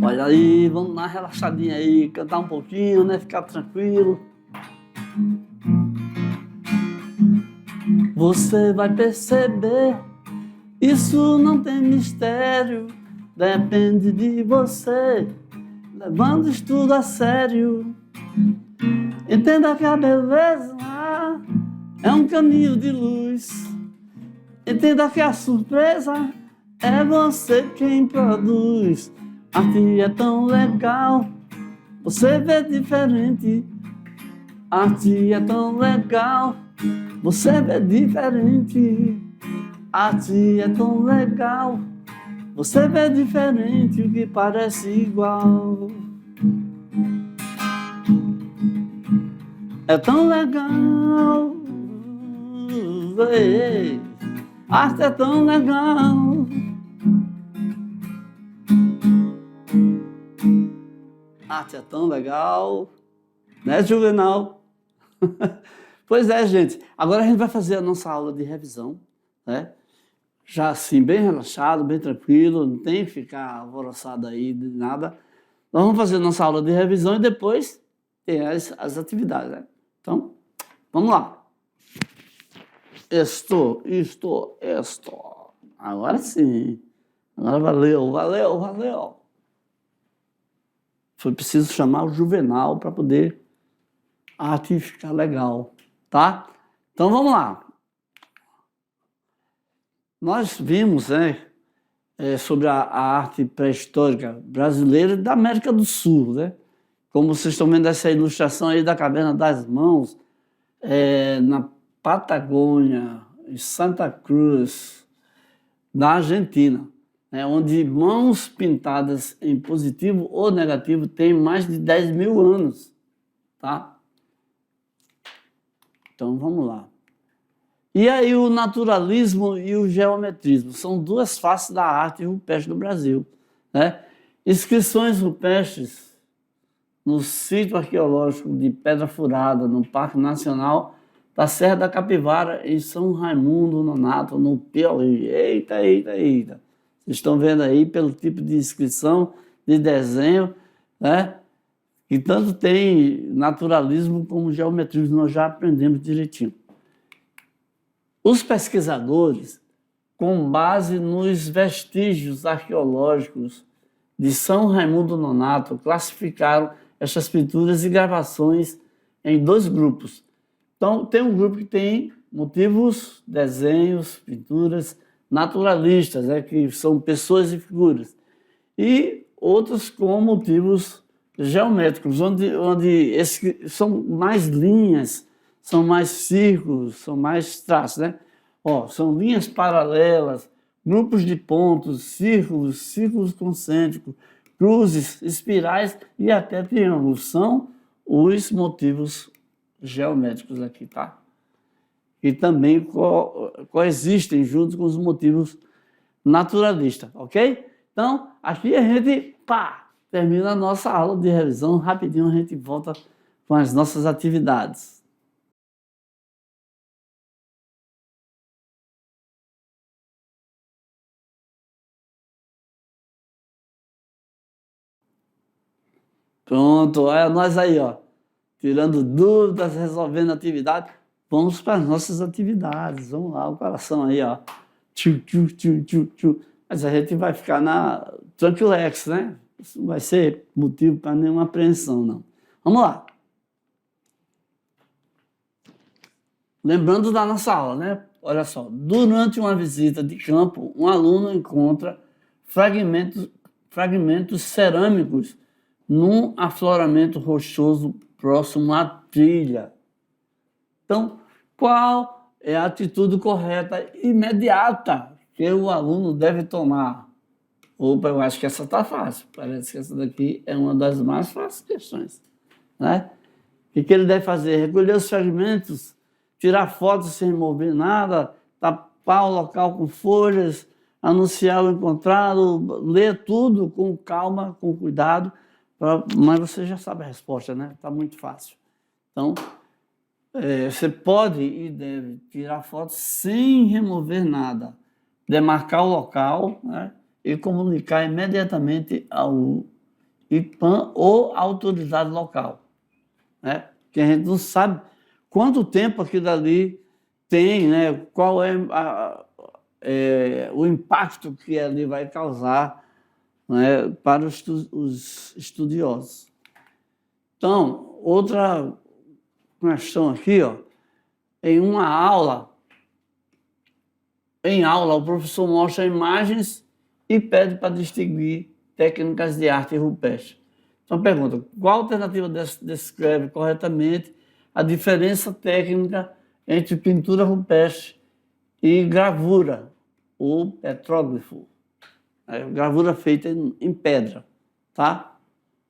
Olha aí, vamos dar uma relaxadinha aí, cantar um pouquinho, né? Ficar tranquilo. Você vai perceber, isso não tem mistério, depende de você, levando o estudo a sério. Entenda que a beleza é um caminho de luz. Entenda que a surpresa é você quem produz. Arte é tão legal, você vê diferente. Arte é tão legal, você vê diferente. Arte é tão legal, você vê diferente o que parece igual. É tão legal, ei, arte é tão legal. Arte é tão legal, né, Juvenal? Pois é, gente. Agora a gente vai fazer a nossa aula de revisão, né? Já assim, bem relaxado, bem tranquilo, não tem que ficar alvoroçado aí de nada. Nós vamos fazer a nossa aula de revisão e depois tem as atividades, né? Então, vamos lá. Estou. Agora sim. Agora valeu. Foi preciso chamar o Juvenal para poder a arte ficar legal, tá? Então vamos lá. Nós vimos, né, sobre a arte pré-histórica brasileira e da América do Sul, né? Como vocês estão vendo essa ilustração aí da Caverna das Mãos, na Patagônia, em Santa Cruz, na Argentina, né, onde mãos pintadas em positivo ou negativo têm mais de 10 mil anos, tá? Então vamos lá. E aí o naturalismo e o geometrismo são duas faces da arte rupestre do Brasil, né? Inscrições rupestres no sítio arqueológico de Pedra Furada, no Parque Nacional da Serra da Capivara, em São Raimundo Nonato, no Piauí. Eita. Vocês estão vendo aí pelo tipo de inscrição, de desenho, né? E tanto tem naturalismo como geometrismo, nós já aprendemos direitinho. Os pesquisadores, com base nos vestígios arqueológicos de São Raimundo Nonato, classificaram essas pinturas e gravações em dois grupos. Então, tem um grupo que tem motivos, desenhos, pinturas naturalistas, que são pessoas e figuras, e outros com motivos geométricos, onde esses são mais linhas, são mais círculos, são mais traços, né? São linhas paralelas, grupos de pontos, círculos concêntricos, cruzes, espirais e até triângulos. São os motivos geométricos aqui, tá? E também coexistem junto com os motivos naturalistas, ok? Então, aqui a gente, termina a nossa aula de revisão. Rapidinho a gente volta com as nossas atividades. Pronto, olha nós aí, tirando dúvidas, resolvendo atividade. Vamos para as nossas atividades. Vamos lá, o coração aí, Tchu. Mas a gente vai ficar na tranquilex, né? Isso não vai ser motivo para nenhuma apreensão, não. Vamos lá. Lembrando da nossa aula, né? Olha só, durante uma visita de campo, um aluno encontra fragmentos cerâmicos num afloramento rochoso próximo à trilha. Então, qual é a atitude correta imediata que o aluno deve tomar? Opa, eu acho que essa está fácil. Parece que essa daqui é uma das mais fáceis questões, né? O que ele deve fazer? Recolher os fragmentos, tirar fotos sem remover nada, tapar o local com folhas, anunciar o encontrado, ler tudo com calma, com cuidado, mas você já sabe a resposta, né? Está muito fácil. Então, você pode e deve tirar fotos sem remover nada, demarcar o local, né? E comunicar imediatamente ao IPAM ou autoridade local, né? Que a gente não sabe quanto tempo aquilo ali tem, né? Qual é, o impacto que ali vai causar, né, para os estudiosos. Então, outra questão aqui, ó, em aula, o professor mostra imagens e pede para distinguir técnicas de arte rupestre. Então, pergunta, qual alternativa descreve corretamente a diferença técnica entre pintura rupestre e gravura, ou petróglifo? Gravura feita em pedra, tá?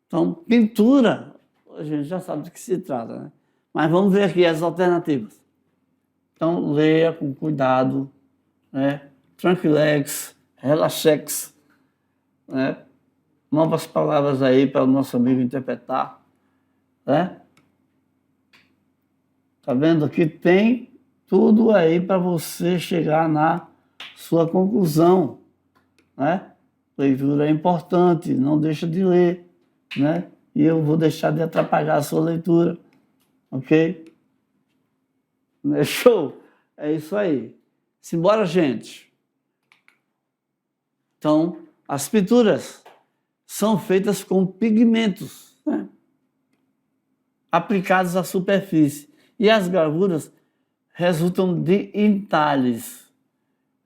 Então, pintura, a gente já sabe do que se trata, né? Mas vamos ver aqui as alternativas. Então, leia com cuidado, né? Tranquilex, Relaxex, né? Novas palavras aí para o nosso amigo interpretar, né? Tá vendo aqui? Tem tudo aí para você chegar na sua conclusão, né? Leitura é importante, não deixa de ler, né? E eu vou deixar de atrapalhar a sua leitura, ok? Show? É isso aí. Simbora, gente. Então, as pinturas são feitas com pigmentos, né, aplicados à superfície. E as gravuras resultam de entalhes,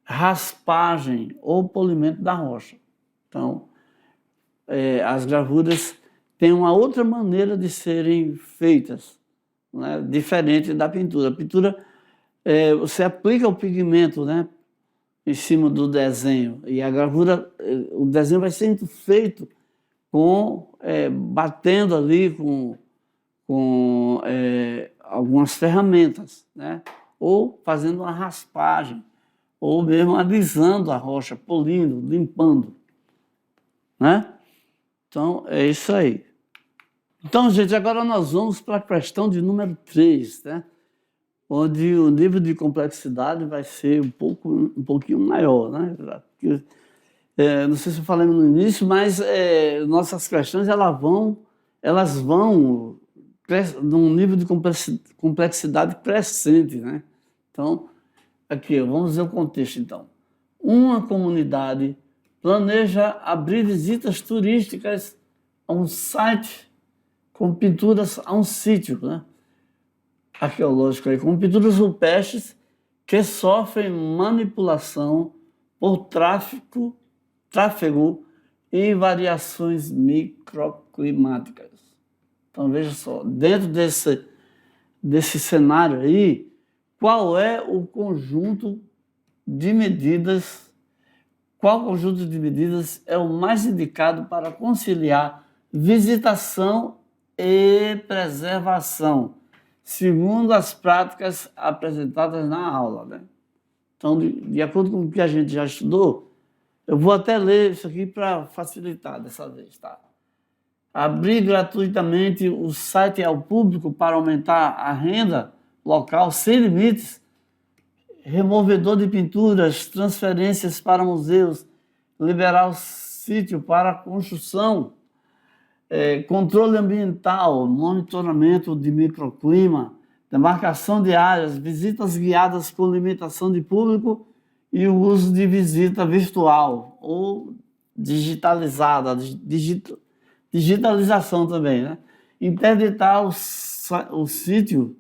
raspagem ou polimento da rocha. Então, as gravuras têm uma outra maneira de serem feitas, né, diferente da pintura. A pintura, você aplica o pigmento, né, em cima do desenho, e a gravura, o desenho vai sendo feito batendo ali com algumas ferramentas, né, ou fazendo uma raspagem, ou mesmo alisando a rocha, polindo, limpando, né? Então, é isso aí. Então, gente, agora nós vamos para a questão de número 3, né? Onde o nível de complexidade vai ser um pouquinho maior, né? Porque, não sei se eu falei no início, mas nossas questões elas vão num nível de complexidade crescente, né? Então, aqui, vamos ver o contexto, então. Uma comunidade planeja abrir visitas turísticas a um site com pinturas, a um sítio, né, arqueológico, aí, com pinturas rupestres que sofrem manipulação por tráfego e variações microclimáticas. Então, veja só, dentro desse cenário aí, qual é o conjunto de medidas, qual conjunto de medidas é o mais indicado para conciliar visitação e preservação, segundo as práticas apresentadas na aula, né? Então, de acordo com o que a gente já estudou, eu vou até ler isso aqui para facilitar dessa vez, tá? Abrir gratuitamente o site ao público para aumentar a renda local sem limites, removedor de pinturas, transferências para museus, liberar o sítio para construção, controle ambiental, monitoramento de microclima, demarcação de áreas, visitas guiadas com limitação de público e o uso de visita virtual ou digitalizada, digitalização também, né? Interditar o sítio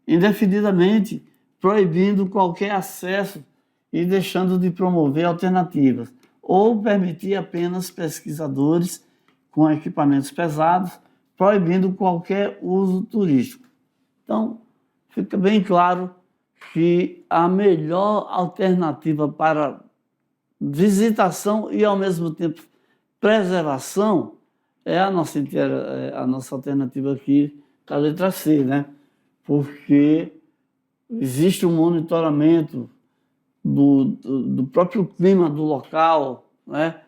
indefinidamente, proibindo qualquer acesso e deixando de promover alternativas, ou permitir apenas pesquisadores com equipamentos pesados, proibindo qualquer uso turístico. Então, fica bem claro que a melhor alternativa para visitação e, ao mesmo tempo, preservação é a nossa alternativa aqui da letra C, né? Porque existe um monitoramento do próprio clima do local, né?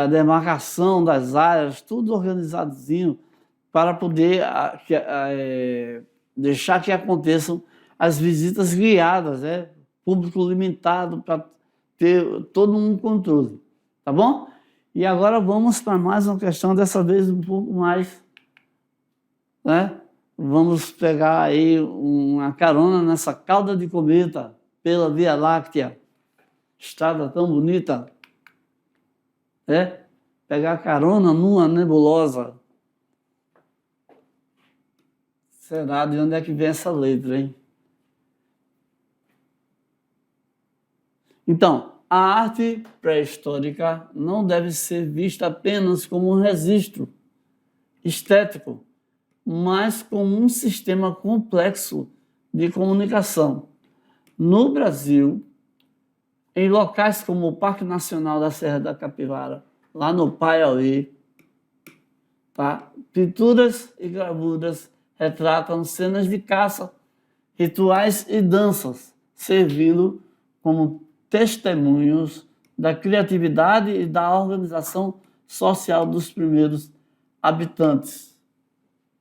A demarcação das áreas, tudo organizadozinho para poder deixar que aconteçam as visitas guiadas, né? Público limitado para ter todo um controle, tá bom? E agora vamos para mais uma questão, dessa vez um pouco mais, né? Vamos pegar aí uma carona nessa cauda de cometa pela Via Láctea, estrada tão bonita, né? Pegar carona numa nebulosa. Será de onde é que vem essa letra, hein? Então, a arte pré-histórica não deve ser vista apenas como um registro estético, mas como um sistema complexo de comunicação. No Brasil, em locais como o Parque Nacional da Serra da Capivara, lá no Piauí, tá? Pinturas e gravuras retratam cenas de caça, rituais e danças, servindo como testemunhos da criatividade e da organização social dos primeiros habitantes,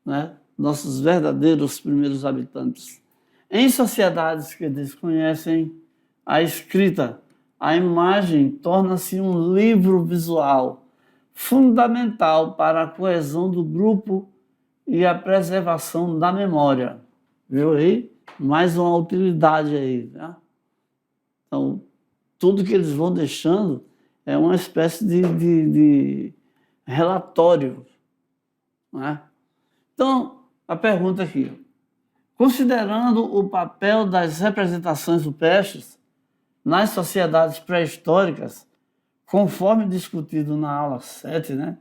né? Nossos verdadeiros primeiros habitantes. Em sociedades que desconhecem a escrita, a imagem torna-se um livro visual fundamental para a coesão do grupo e a preservação da memória. Viu aí? Mais uma utilidade aí, né? Então, tudo que eles vão deixando é uma espécie de relatório, né? Então, a pergunta aqui: considerando o papel das representações rupestres nas sociedades pré-históricas, conforme discutido na aula 7, né?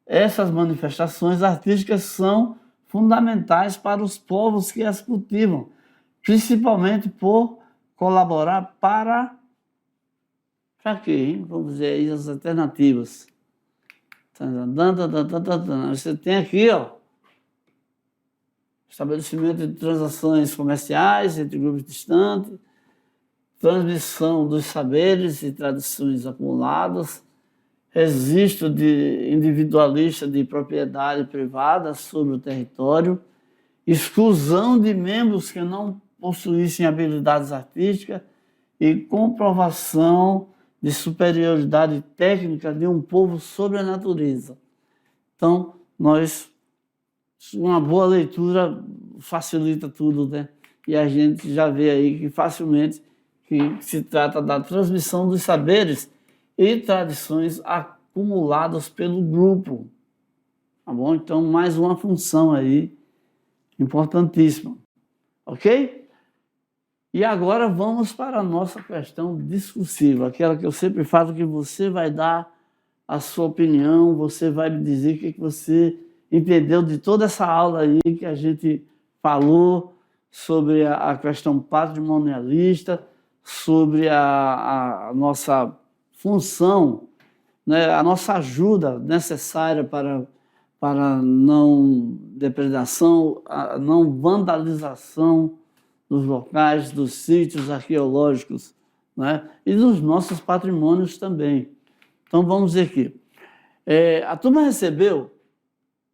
Essas manifestações artísticas são fundamentais para os povos que as cultivam, principalmente por colaborar para quê, hein? Vamos ver aí as alternativas. Você tem aqui, ó, estabelecimento de transações comerciais entre grupos distantes, transmissão dos saberes e tradições acumuladas, registro de individualista de propriedade privada sobre o território, exclusão de membros que não possuíssem habilidades artísticas e comprovação de superioridade técnica de um povo sobre a natureza. Então, uma boa leitura facilita tudo, né? E a gente já vê aí que facilmente que se trata da transmissão dos saberes e tradições acumuladas pelo grupo. Tá bom? Então, mais uma função aí importantíssima. Ok? E agora vamos para a nossa questão discursiva, aquela que eu sempre falo, que você vai dar a sua opinião, você vai me dizer o que você entendeu de toda essa aula aí que a gente falou sobre a questão patrimonialista, sobre a nossa função, né, a nossa ajuda necessária para não depredação, a não vandalização dos locais, dos sítios arqueológicos, né, e dos nossos patrimônios também. Então vamos ver aqui. A turma recebeu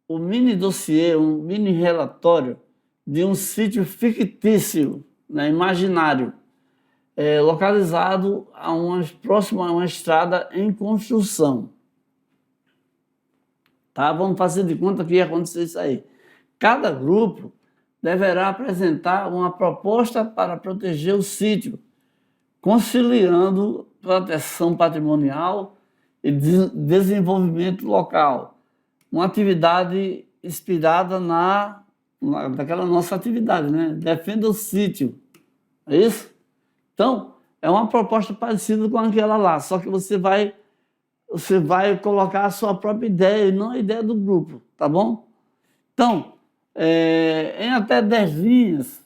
o mini dossiê, um mini relatório de um sítio fictício, né, imaginário, localizado próximo a uma estrada em construção. Tá? Vamos fazer de conta que ia acontecer isso aí. Cada grupo deverá apresentar uma proposta para proteger o sítio, conciliando proteção patrimonial e desenvolvimento local. Uma atividade inspirada daquela nossa atividade, né? Defenda o sítio. É isso? Então, é uma proposta parecida com aquela lá, só que você vai colocar a sua própria ideia e não a ideia do grupo, tá bom? Então, em até 10 linhas,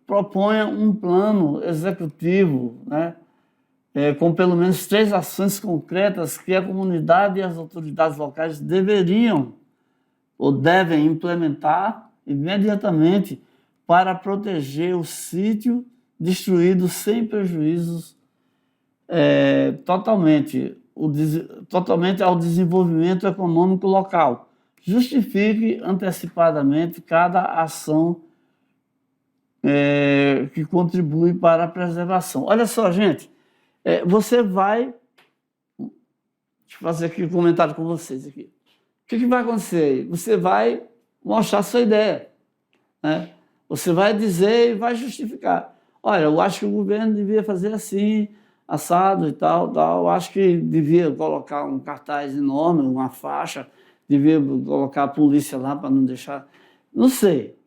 proponha um plano executivo, né? Com pelo menos 3 ações concretas que a comunidade e as autoridades locais deveriam ou devem implementar imediatamente para proteger o sítio destruído sem prejuízos totalmente ao desenvolvimento econômico local. Justifique antecipadamente cada ação que contribui para a preservação. Olha só, gente, você vai Deixa eu fazer aqui um comentário com vocês aqui. O que vai acontecer aí? Você vai mostrar a sua ideia, né? Você vai dizer e vai justificar. Olha, eu acho que o governo devia fazer assim, assado e tal, tal. Eu acho que devia colocar um cartaz enorme, uma faixa, devia colocar a polícia lá para não deixar... Não sei,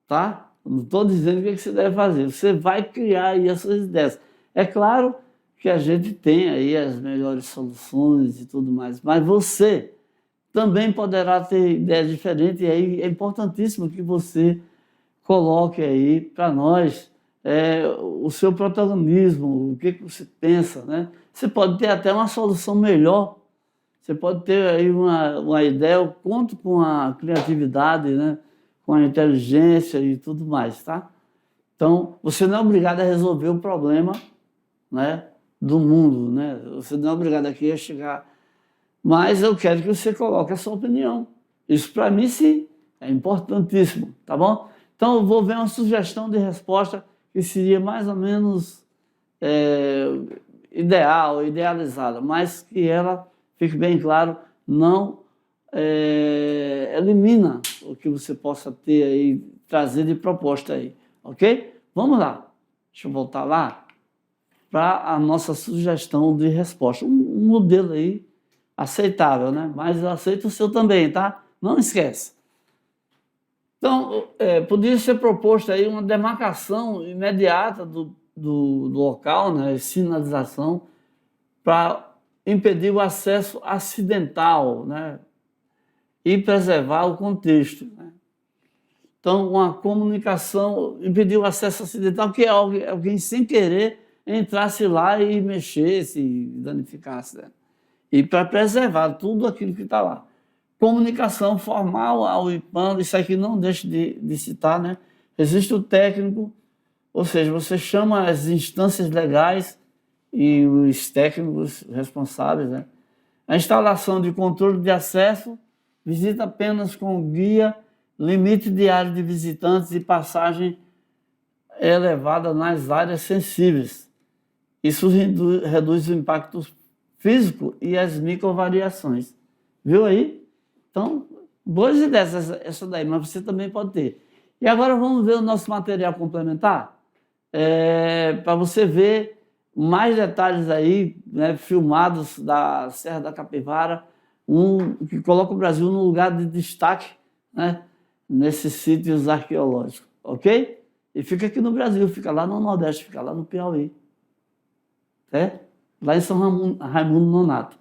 tá? Não estou dizendo o que você deve fazer. Você vai criar aí as suas ideias. É claro que a gente tem aí as melhores soluções e tudo mais, mas você também poderá ter ideias diferentes, e aí é importantíssimo que você coloque aí para nós o seu protagonismo, o que você pensa, né? Você pode ter até uma solução melhor, você pode ter aí uma ideia, eu conto com a criatividade, né? Com a inteligência e tudo mais, tá? Então, você não é obrigado a resolver o problema, né, do mundo, né? Você não é obrigado aqui a chegar... Mas eu quero que você coloque a sua opinião. Isso, para mim, sim, é importantíssimo, tá bom? Então, eu vou ver uma sugestão de resposta que seria mais ou menos ideal, idealizada, mas que ela, fique bem claro, não elimina o que você possa ter aí, trazer de proposta aí, ok? Vamos lá. Deixa eu voltar lá para a nossa sugestão de resposta. Um modelo aí aceitável, né? Mas eu aceito o seu também, tá? Não esquece. Então, podia ser proposto aí uma demarcação imediata do local, né? Sinalização, para impedir o acesso acidental, né? E preservar o contexto, né? Então, uma comunicação, impedir o acesso acidental, que é alguém sem querer entrasse lá e mexesse, danificasse, né? E para preservar tudo aquilo que está lá. Comunicação formal ao IPAM, isso aqui não deixe de citar, né? Existe o técnico, ou seja, você chama as instâncias legais e os técnicos responsáveis, né? A instalação de controle de acesso, visita apenas com guia, limite diário de visitantes e passagem elevada nas áreas sensíveis. Isso reduz o impacto físico e as microvariações. Viu aí? Então, boas ideias essa daí, mas você também pode ter. E agora vamos ver o nosso material complementar, para você ver mais detalhes aí, né, filmados da Serra da Capivara, que coloca o Brasil num lugar de destaque, né, nesses sítios arqueológicos, ok? E fica aqui no Brasil, fica lá no Nordeste, fica lá no Piauí. Lá em São Raimundo Nonato.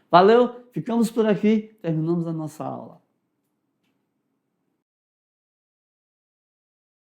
Valeu, ficamos por aqui, terminamos a nossa aula.